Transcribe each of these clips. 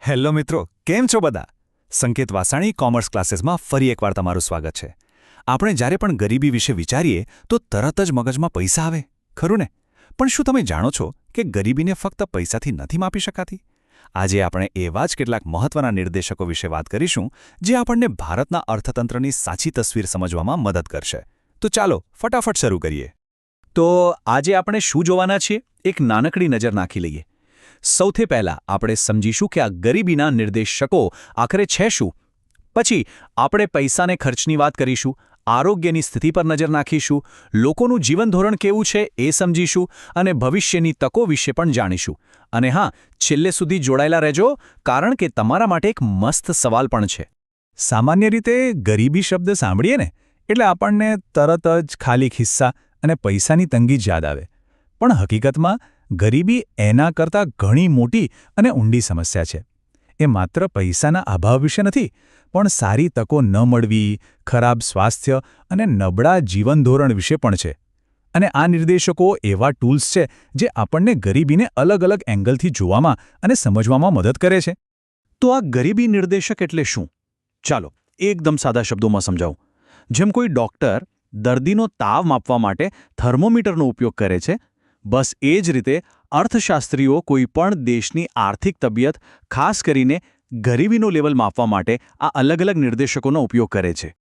Hello મિત્રો, કેમ છો બધા? સંકેત વાસાણી કોમર્સ ક્લાસીસમાં ફરી એકવાર તમારું સ્વાગત છે. આપણે જ્યારે પણ ગરીબી વિશે વિચારીએ તો તરત જ મગજમાં પૈસા આવે, ખરું ને? પણ શું તમે જાણો છો કે ગરીબીને ફક્ત પૈસાથી નથી માપી શકાતી? આજે આપણે એવા જ કેટલાક મહત્વના નિર્દેશકો વિશે વાત કરીશું જે આપણને ભારતના અર્થતંત્રની સાચી તસવીર સમજવામાં મદદ કરશે. તો ચાલો ફટાફટ શરૂ કરીએ. તો આજે આપણે શું જોવાના છીએ? એક નાનકડી નજર નાખી લઈએ. સૌથી પહેલાં આપણે સમજીશું કે આ ગરીબીના નિર્દેશકો આખરે છે શું. પછી આપણે પૈસાને ખર્ચની વાત કરીશું, આરોગ્યની સ્થિતિ પર નજર નાખીશું, લોકોનું જીવન ધોરણ કેવું છે એ સમજીશું અને ભવિષ્યની તકો વિશે પણ જાણીશું. અને હા, છેલ્લે સુધી જોડાયેલા રહેજો, કારણ કે તમારા માટે એક મસ્ત સવાલ પણ છે. સામાન્ય રીતે ગરીબી શબ્દ સાંભળીએ ને એટલે આપણને તરત જ ખાલી ખિસ્સા અને પૈસાની તંગી જ યાદ આવે. પણ હકીકતમાં ગરીબી એના કરતાં ઘણી મોટી અને ઊંડી સમસ્યા છે. એ માત્ર પૈસાના અભાવ વિશે નથી, પણ સારી તકો ન મળવી, ખરાબ સ્વાસ્થ્ય અને નબળા જીવન ધોરણ વિશે પણ છે. અને આ નિર્દેશકો એવા ટૂલ્સ છે જે આપણને ગરીબીને અલગ અલગ એંગલથી જોવામાં અને સમજવામાં મદદ કરે છે. તો આ ગરીબી નિર્દેશક એટલે શું? ચાલો એકદમ સાદા શબ્દોમાં સમજાવું. જેમ કોઈ ડૉક્ટર દર્દીનો તાવ માપવા માટે થર્મોમીટરનો ઉપયોગ કરે છે, બસ એ જ રીતે અર્થશાસ્ત્રીઓ કોઈપણ દેશની આર્થિક તબિયત, ખાસ કરીને ગરીબીનો લેવલ માપવા માટે આ અલગ અલગ નિર્દેશકોનો ઉપયોગ કરે છે.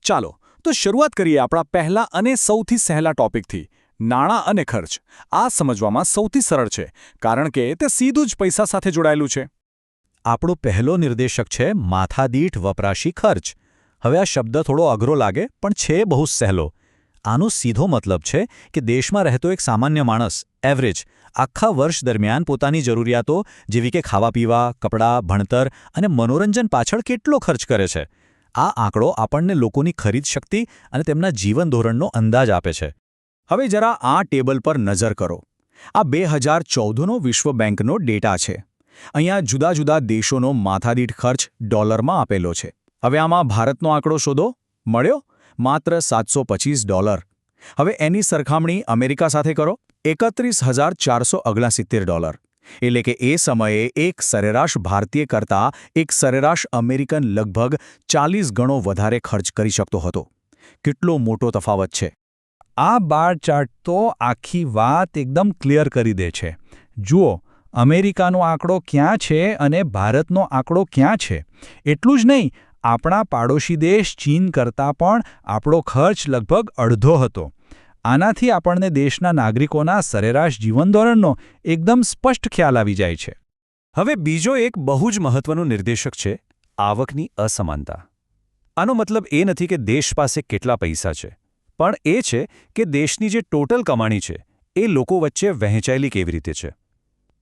ચાલો તો શરૂઆત કરીએ આપણા પહેલા અને સૌથી સહેલા ટોપિકથી, નાણાં અને ખર્ચ. આ સમજવામાં સૌથી સરળ છે કારણ કે તે સીધું જ પૈસા સાથે જોડાયેલું છે. આપણો પહેલો નિર્દેશક છે માથાદીઠ વપરાશી ખર્ચ. હવે આ શબ્દ થોડો અઘરો લાગે પણ છે બહુ સહેલો. આનો સીધો મતલબ છે કે દેશમાં રહેતો એક સામાન્ય માણસ, એવરેજ, આખા વર્ષ દરમિયાન પોતાની જરૂરિયાતો જેવી કે ખાવા-પીવા, કપડાં, ભણતર અને મનોરંજન પાછળ કેટલો ખર્ચ કરે છે. આ આંકડો આપણને લોકોની ખરીદ શક્તિ અને તેમના જીવન ધોરણનો અંદાજ આપે છે. હવે જરા આ ટેબલ પર નજર કરો. આ 2014નો વિશ્વ બેંકનો ડેટા છે. અહીંયા જુદા જુદા દેશોનો માથાદીઠ ખર્ચ ડોલરમાં આપેલો છે. હવે આમાં ભારતનો આંકડો શોધો. મળ્યો? માત્ર $725. હવે એની સરખામણી અમેરિકા સાથે કરો. $31,469. એટલે કે એ સમયે એક સરેરાશ ભારતીય કરતાં એક સરેરાશ અમેરિકન લગભગ 40 ગણો વધારે ખર્ચ કરી શકતો હતો. કેટલો મોટો તફાવત છે! આ બાર ચાર્ટ તો આખી વાત એકદમ ક્લિયર કરી દે છે. જુઓ, અમેરિકાનો આંકડો ક્યાં છે અને ભારતનો આંકડો ક્યાં છે. એટલું જ નહીં, આપણા પાડોશી દેશ ચીન કરતાં પણ આપણો ખર્ચ લગભગ અડધો હતો. આનાથી આપણને દેશના નાગરિકોના સરેરાશ જીવન ધોરણનો એકદમ સ્પષ્ટ ખ્યાલ આવી જાય છે. હવે બીજો એક બહુ જ મહત્વનું નિર્દેશક છે આવકની અસમાનતા. આનો મતલબ એ નથી કે દેશ પાસે કેટલા પૈસા છે, પણ એ છે કે દેશની જે ટોટલ કમાણી છે એ લોકો વચ્ચે વહેંચાયેલી કેવી રીતે છે.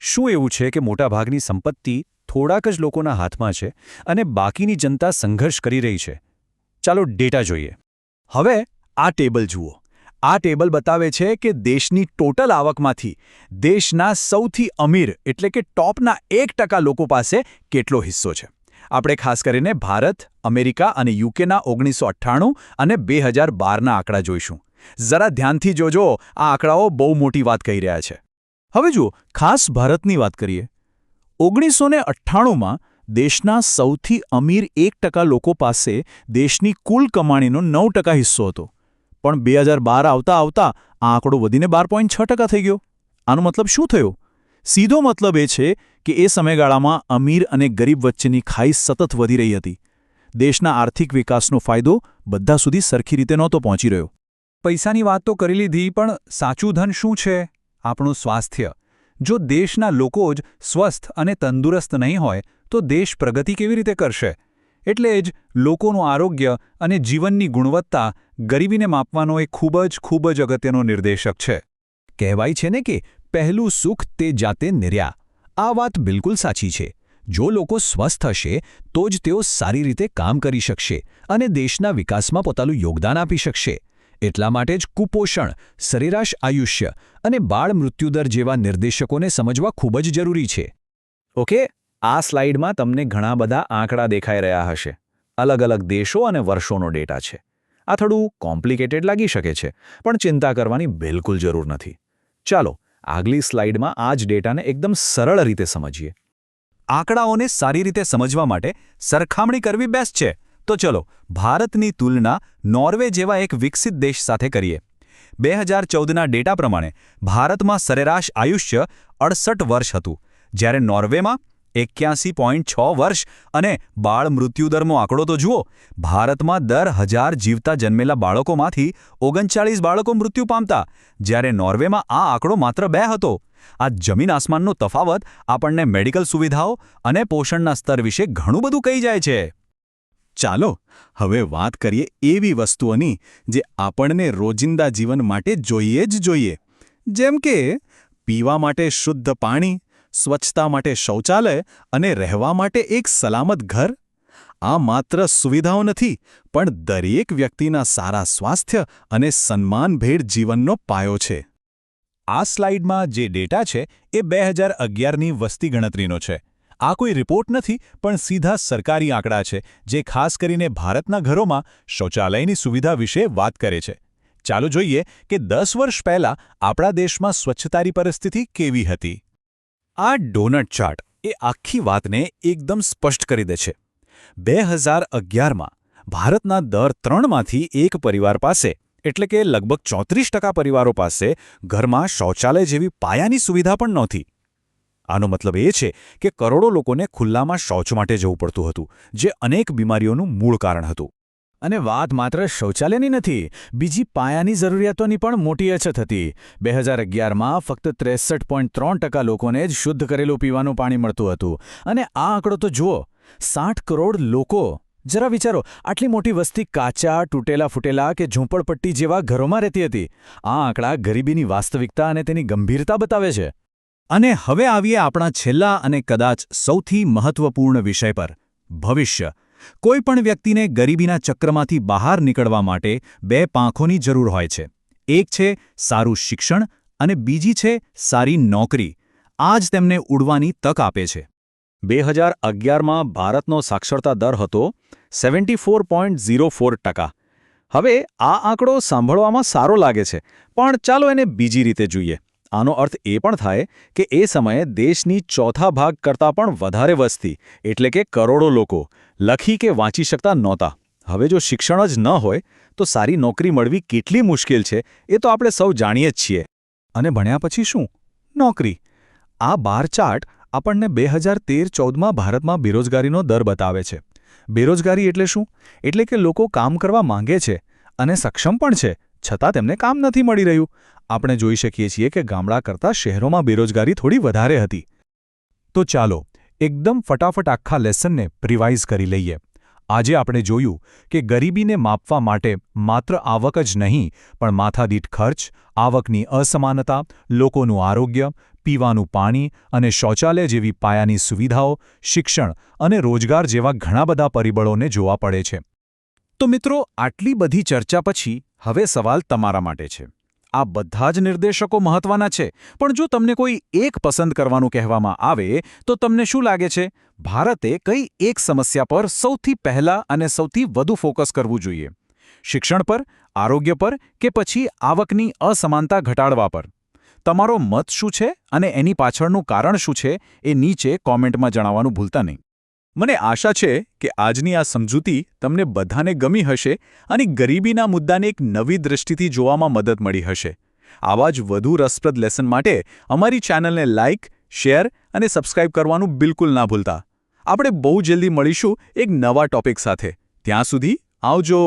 શું એવું છે કે મોટાભાગની સંપત્તિ થોડાક જ લોકોના હાથમાં છે અને બાકીની જનતા સંઘર્ષ કરી રહી છે? ચાલો ડેટા જોઈએ. હવે આ ટેબલ જુઓ. આ ટેબલ બતાવે છે કે દેશની ટોટલ આવકમાંથી દેશના સૌથી અમીર એટલે કે ટોપના 1% લોકો પાસે કેટલો હિસ્સો છે. આપણે ખાસ કરીને ભારત, અમેરિકા અને યુકેના 1998 અને 2012ના આંકડા જોઈશું. જરા ધ્યાનથી જોજો, આ આંકડાઓ બહુ મોટી વાત કહી રહ્યા છે. હવે જુઓ, ખાસ ભારતની વાત કરીએ. 1998માં દેશના સૌથી અમીર 1% લોકો પાસે દેશની કુલ કમાણીનો 9% હિસ્સો હતો. પણ 2012 આવતા આવતા આ આંકડો વધીને 12.6% થઈ ગયો. આનો મતલબ શું થયો? સીધો મતલબ એ છે કે એ સમયગાળામાં અમીર અને ગરીબ વચ્ચેની ખાઈ સતત વધી રહી હતી. દેશના આર્થિક વિકાસનો ફાયદો બધા સુધી સરખી રીતે નહોતો પહોંચી રહ્યો. પૈસાની વાત તો કરી લીધી, પણ સાચું ધન શું છે? આપણું સ્વાસ્થ્ય. જો દેશના લોકો જ સ્વસ્થ અને તંદુરસ્ત નહીં હોય તો દેશ પ્રગતિ કેવી રીતે કરશે? એટલે જ લોકોનું આરોગ્ય અને જીવનની ગુણવત્તા ગરીબીને માપવાનો એક ખૂબ જ અગત્યનો નિર્દેશક છે. કહેવાય છે ને કે પહેલું સુખ તે જાતે નિર્યા. આ વાત બિલકુલ સાચી છે. જો લોકો સ્વસ્થ હશે તો જ તેઓ સારી રીતે કામ કરી શકશે અને દેશના વિકાસમાં પોતાનું યોગદાન આપી શકશે. એટલા માટે જ કુપોષણ, સરેરાશ આયુષ્ય અને બાળ મૃત્યુદર જેવા નિર્દેશકોને સમજવા ખૂબ જ જરૂરી છે. ઓકે, આ સ્લાઇડમાં તમને ઘણા બધા આંકડા દેખાઈ રહ્યા હશે. અલગ અલગ દેશો અને વર્ષોનો ડેટા છે. આ થોડું કોમ્પ્લિકેટેડ લાગી શકે છે, પણ ચિંતા કરવાની બિલકુલ જરૂર નથી. ચાલો આગલી સ્લાઇડમાં આ જ ડેટાને એકદમ સરળ રીતે સમજીએ. આંકડાઓને સારી રીતે સમજવા માટે સરખામણી કરવી બેસ્ટ છે. તો ચલો ભારતની તુલના નોર્વે જેવા એક વિકસિત દેશ સાથે કરીએ. 2014ના ડેટા પ્રમાણે ભારતમાં સરેરાશ આયુષ્ય 68 વર્ષ હતું, જ્યારે નોર્વેમાં 81.6 વર્ષ. અને બાળ મૃત્યુદરનો આંકડો તો જુઓ. ભારતમાં દર 1000 જીવતા જન્મેલા બાળકોમાંથી 39 બાળકો મૃત્યુ પામતા, જ્યારે નોર્વેમાં આ આંકડો માત્ર 2 હતો. આ જમીન આસમાનનો તફાવત આપણને મેડિકલ સુવિધાઓ અને પોષણના સ્તર વિશે ઘણું બધું કહી જાય છે. ચાલો હવે વાત કરીએ એવી વસ્તુઓની જે આપણને રોજિંદા જીવન માટે જોઈએ જ જોઈએ, જેમ કે પીવા માટે શુદ્ધ પાણી, સ્વચ્છતા માટે શૌચાલય અને રહેવા માટે એક સલામત ઘર. આ માત્ર સુવિધાઓ નથી, પણ દરેક વ્યક્તિના સારા સ્વાસ્થ્ય અને સન્માનભેર જીવનનો પાયો છે. આ સ્લાઇડમાં જે ડેટા છે એ 2011ની વસ્તી ગણતરીનો છે. આ કોઈ રિપોર્ટ નથી, પણ સીધા સરકારી આંકડા છે જે ખાસ કરીને ભારતના ઘરોમાં શૌચાલયની સુવિધા વિશે વાત કરે છે. ચાલો જોઈએ કે 10 વર્ષ પહેલાં આપણા દેશમાં સ્વચ્છતાની પરિસ્થિતિ કેવી હતી. આ ડોનટ ચાર્ટ એ આખી વાતને એકદમ સ્પષ્ટ કરી દે છે. 2011માં ભારતના દર 3માંથી એક પરિવાર પાસે, એટલે કે લગભગ 34% પરિવારો પાસે ઘરમાં શૌચાલય જેવી પાયાની સુવિધા પણ નહોતી. આનો મતલબ એ છે કે કરોડો લોકોને ખુલ્લામાં શૌચ માટે જવું પડતું હતું, જે અનેક બીમારીઓનું મૂળ કારણ હતું. અને વાત માત્ર શૌચાલયની નથી, બીજી પાયાની જરૂરિયાતોની પણ મોટી અછત હતી. 2011માં ફક્ત 63.3% લોકોને જ શુદ્ધ કરેલું પીવાનું પાણી મળતું હતું. અને આ આંકડો તો જુઓ, 60 કરોડ લોકો. જરા વિચારો, આટલી મોટી વસ્તી કાચા, તૂટેલા ફૂટેલા કે ઝૂંપડપટ્ટી જેવા ઘરોમાં રહેતી હતી. આ આંકડા ગરીબીની વાસ્તવિકતા અને તેની ગંભીરતા બતાવે છે. અને હવે આવીએ આપણા છેલ્લા અને કદાચ સૌથી મહત્વપૂર્ણ વિષય પર, ભવિષ્ય. કોઈ પણ વ્યક્તિને ગરીબીના ચક્રમાંથી બહાર નીકળવા માટે 2 પાંખોની જરૂર હોય છે. એક છે સારું શિક્ષણ અને બીજી છે સારી નોકરી. આ જ તેમને ઉડવાની તક આપે છે. 2011માં ભારતનો સાક્ષરતા દર હતો 74.04%. હવે આ આંકડો સાંભળવામાં સારો લાગે છે, પણ ચાલો એને બીજી રીતે જોઈએ. આનો અર્થ એ પણ થાય કે એ સમયે દેશની ચોથા ભાગ કરતાં પણ વધારે વસ્તી, એટલે કે કરોડો લોકો, લખી કે વાંચી શકતા નહોતા. હવે જો શિક્ષણ જ ન હોય તો સારી નોકરી મળવી કેટલી મુશ્કેલ છે એ તો આપણે સૌ જાણીએ જ છીએ. અને ભણ્યા પછી શું? નોકરી. આ બાર ચાર્ટ આપણને 2013-14માં ભારતમાં બેરોજગારીનો દર બતાવે છે. બેરોજગારી એટલે શું? એટલે કે લોકો કામ કરવા માંગે છે અને સક્ષમ પણ છે, છતાં તેમને કામ નથી મળી રહ્યું. આપણે જોઈ શકીએ છીએ કે ગામડા કરતાં શહેરોમાં બેરોજગારી થોડી વધારે હતી. તો ચાલો એકદમ ફટાફટ આખા લેસનને રિવાઇઝ કરી લઈએ. આજે આપણે જોયું કે ગરીબીને માપવા માટે માત્ર આવક જ નહીં, પણ માથાદીઠ ખર્ચ, આવકની અસમાનતા, લોકોનું આરોગ્ય, પીવાનું પાણી અને શૌચાલય જેવી પાયાની સુવિધાઓ, શિક્ષણ અને રોજગાર જેવા ઘણા બધા પરિબળોને જોવા પડે છે. તો મિત્રો, આટલી બધી ચર્ચા પછી હવે સવાલ તમારા માટે છે. આ બધા જ નિર્દેશકો મહત્વના છે, પણ જો તમને કોઈ એક પસંદ કરવાનું કહેવામાં આવે તો તમને શું લાગે છે? ભારતે કઈ એક સમસ્યા પર સૌથી પહેલા અને સૌથી વધુ ફોકસ કરવું જોઈએ? શિક્ષણ પર, આરોગ્ય પર કે પછી આવકની અસમાનતા ઘટાડવા પર? તમારો મત શું છે અને એની પાછળનું કારણ શું છે એ નીચે કોમેન્ટમાં જણાવવાનું ભૂલતા નહીં. મને આશા છે કે આજની આ સમજૂતી તમને બધાને ગમી હશે અને ગરીબીના મુદ્દાને એક નવી દૃષ્ટિથી જોવામાં મદદ મળી હશે. આવા જ વધુ રસપ્રદ લેસન માટે અમારી ચેનલને લાઇક, શેર અને સબસ્ક્રાઇબ કરવાનું બિલકુલ ના ભૂલતા. આપણે બહુ જલ્દી મળીશું એક નવા ટોપિક સાથે. ત્યાં સુધી આવજો.